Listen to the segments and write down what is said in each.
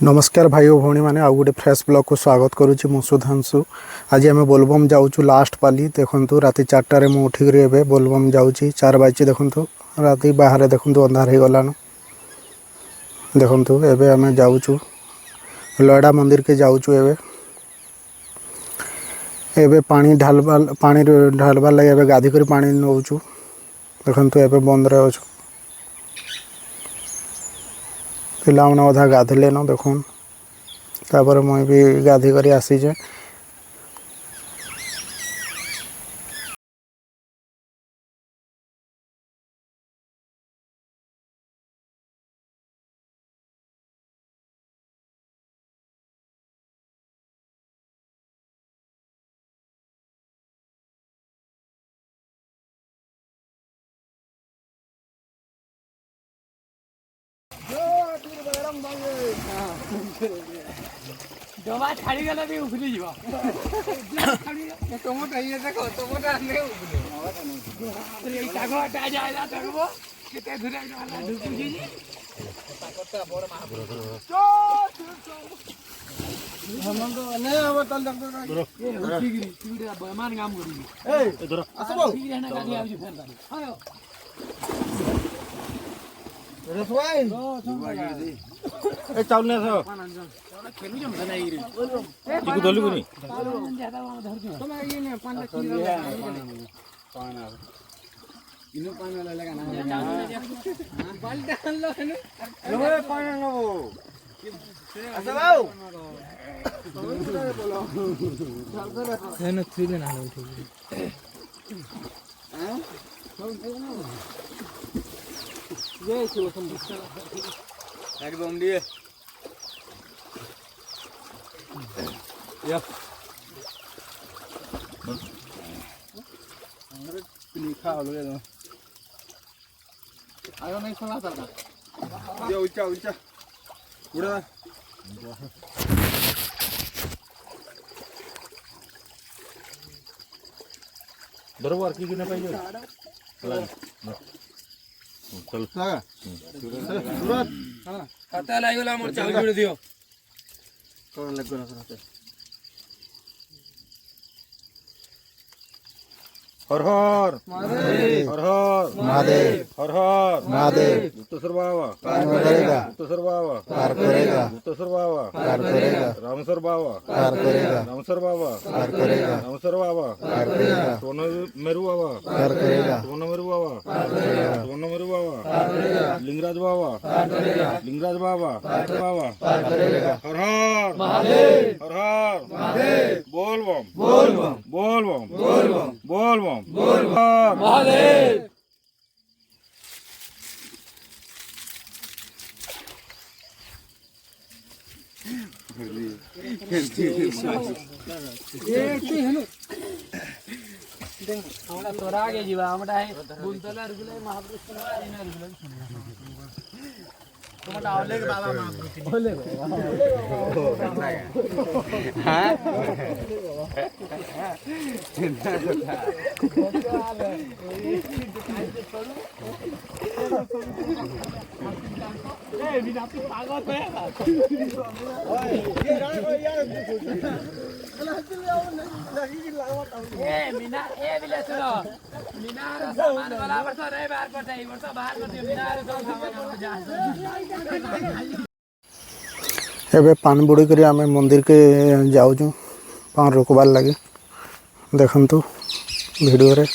नमस्कार भाई और भौणी मैंने आउ गोटे फ्रेश ब्लॉग को स्वागत करुच्ची मु सुधांशु। आज आम बोलबम जाऊँ लास्ट पाली देखु राति 4टार मुझे उठिक बोलबम जाऊँगी 4 बाजी देखु राति बाहर देखु अंधार हो गलान देखु एवं आम जाऊँ लयड़ा मंदिर के जाऊँ एवं पानी ढालबार लगे गाधी कर पानी नौचु देखु एवं बंद अच्छु पिला मैंने अधा गाधले न देखुन तापर मुई भी गाधी कर आसीचे। डबा छाड़ी गला भी उखली जीवा टमाटर ये देखो टमाटर ने उखले अरे टागो हटा जाएगा टागो कितने धुरे वाला ढुकू जी ताकतटा बड़ महापुरुष चो हम तो ने अब तल डॉक्टर ठीकरी ठीकरी बेमान काम करी ए इधर आसबो ठीक रहना गाली आउजी फोन कर आयो रसवाई ए चावल ने सो खेलू जम नहीं रे इको दलु कोनी ज्यादा वहां धर दियो तुम ये ने 5 किलो पान आ इनो पान वाला लगा ना बाल डाल लो लो पान लो अच्छा बाऊ बोलो ना 3 दिन आलो हां ये चलो तुम एकदम दिए या हमरे लिखा हो गया ना आयो नहीं सुना था ये ऊंचा ऊंचा उड़ा बरोबर की किने पाहिजे चल लगा सूरत हां खाता लागला मोर चावल जोड़ दियो कौन लगो ना सुनाते हर हर महादेव हर हर महादेव हर हर महादेव तो सरबावा पार करेगा तो सरबावा पार करेगा तो सरबावा पार करेगा रामसर बाबा पार करेगा रामसर बाबा पार करेगा रामसर बाबा पार करेगा सोन मेरू बाबा पार करेगा सोन मेरू बाबा पार करेगा सोन मेरू बाबा पार करेगा लिंगराज बाबा पार करेगा लिंगराज बाबा पार करेगा हर हर महादेव हर हर महादेव बोल बम बोल बम बोल बम बोल बम बोल बम बोल महादेव हमरा तोरा के जीवा हमरा है गुंतला रुगले महापुरुष ना रुगले तुम्हारा आवले के बाबा महापुरुष बोले हां ए बिना पागल है ओए ये यार ए मीना ए बिले सुनो मीना रो सामान वाला वर्ष रे बाहर करते ई वर्ष बाहर करते मीना रो सामान जा एवं पान बुड़ी कर आम मंदिर के जाऊँ पान रोकबार लगे देखु वीडियो रे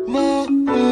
Ma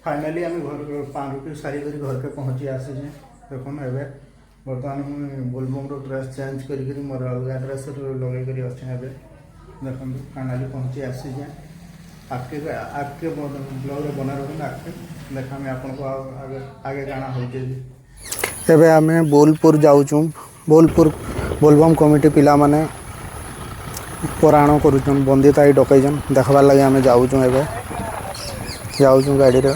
फाइनाली आम घर पानी सारी घर के पहुँची आसी देखो एवं बर्तमान मुझे बोलबम ड्रेस चेंज करी मोर अलग ड्रेस लगे अच्छे देखो फाइनाली पहुँची आसी आगे आगे ब्लॉग बना रखते आगे देखा आपको आगे जाना हो आम बोलपुर जाऊँ बोलपुर बोलबम कमिटी पिला माने पुराण करुचन बंदिताई डकईन देखबार लगे आम जाऊँ जाऊँ गाड़ी रे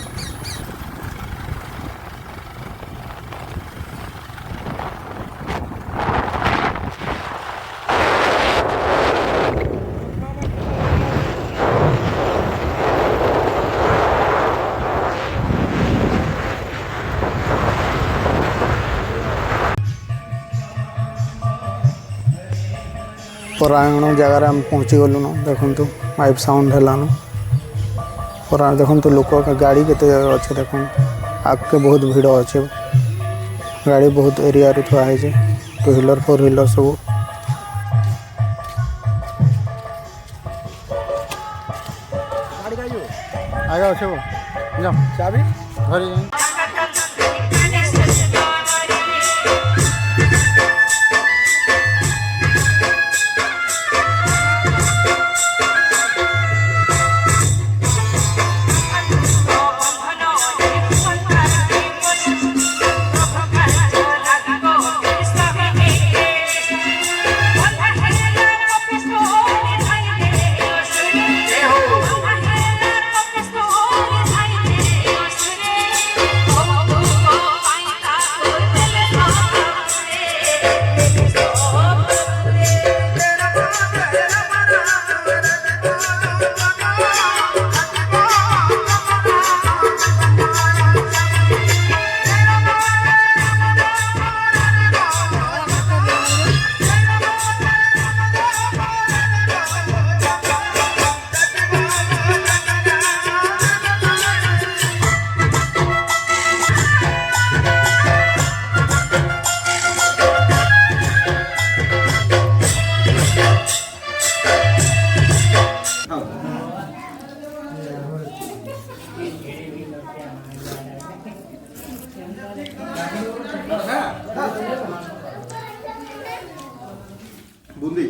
परायण जगार आम पहुँची गलु न देखु माइप साउंड है परायण देखु लोक गाड़ी केते अच्छे देख आगे बहुत भीड़ अच्छे गाड़ी बहुत एरिया रू थुआ है 2 व्हीलर 4 व्हीलर सब आगे अच्छे चाबी धरी बूंदी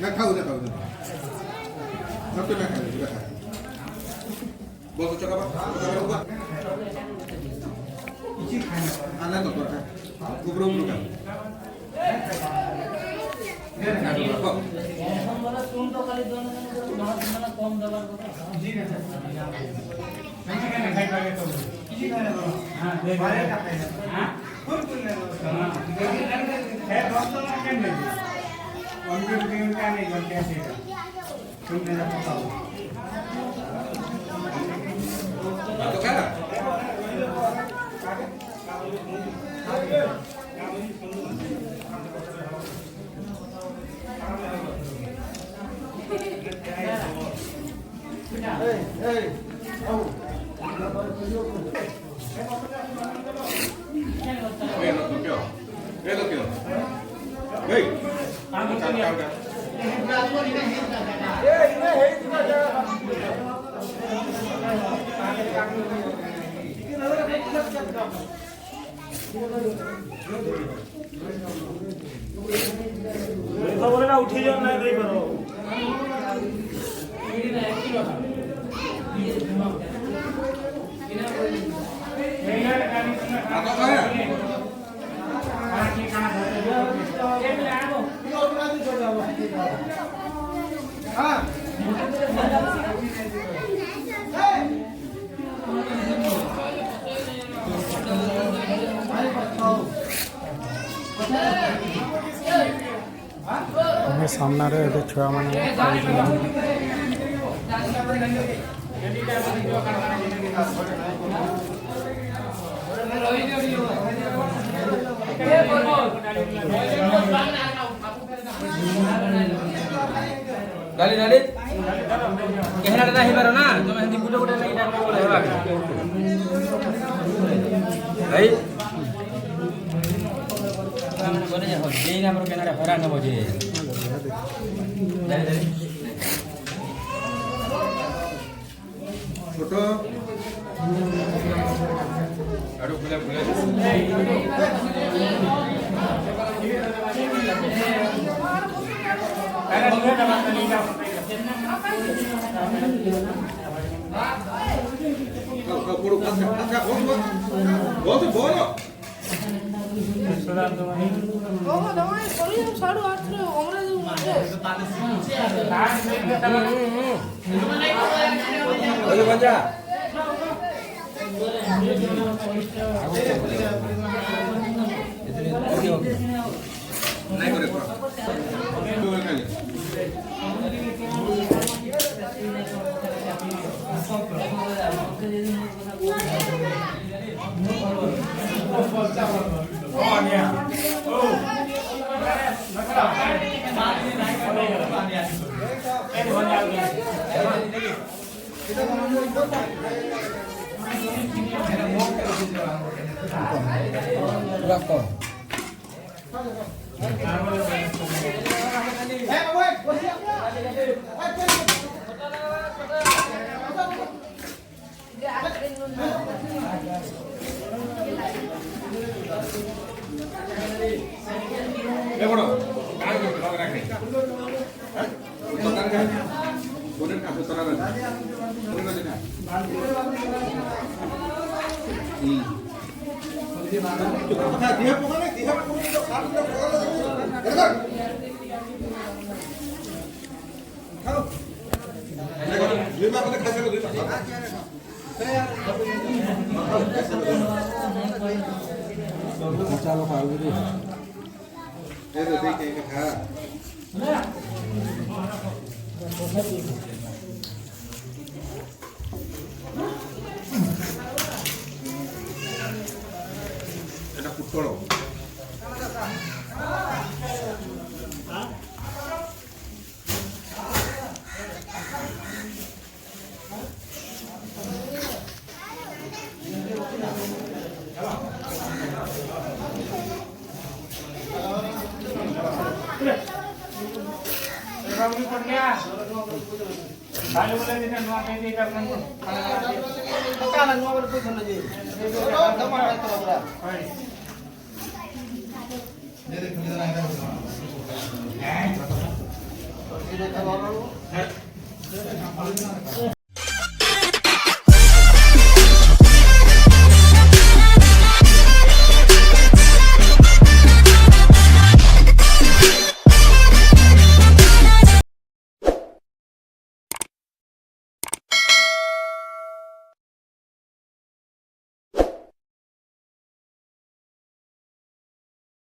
मैं खाऊ ना खाऊ सब तो मैं खाऊ बहुत अच्छा का इसी खाना आना तो पड़ता है कुबरों में का तुम तो खाली दोनों उठी जाओ ना नहीं करो ଆମେ ସାମ୍ନାରେ ଏବେ ଛୁଆମାନେ डाली डाली कहना नहीं पारो ना तुम हिंदी गुटे गुटे नहीं डाल बोले हेबा भाई बोले हो देना पर कहना हरा न बजे डाली डाली छोटो आडो फुले फुले नहीं करे ଚାଲ ଖାଉବି এটা পুটকড় बाबू पड़ गया भाई बोले दिन नुआ पे दे कर मन काला नुआ पर कोई खन जे टमाटर तो बरा हाय दे दे खुले ना ये देखा बाबू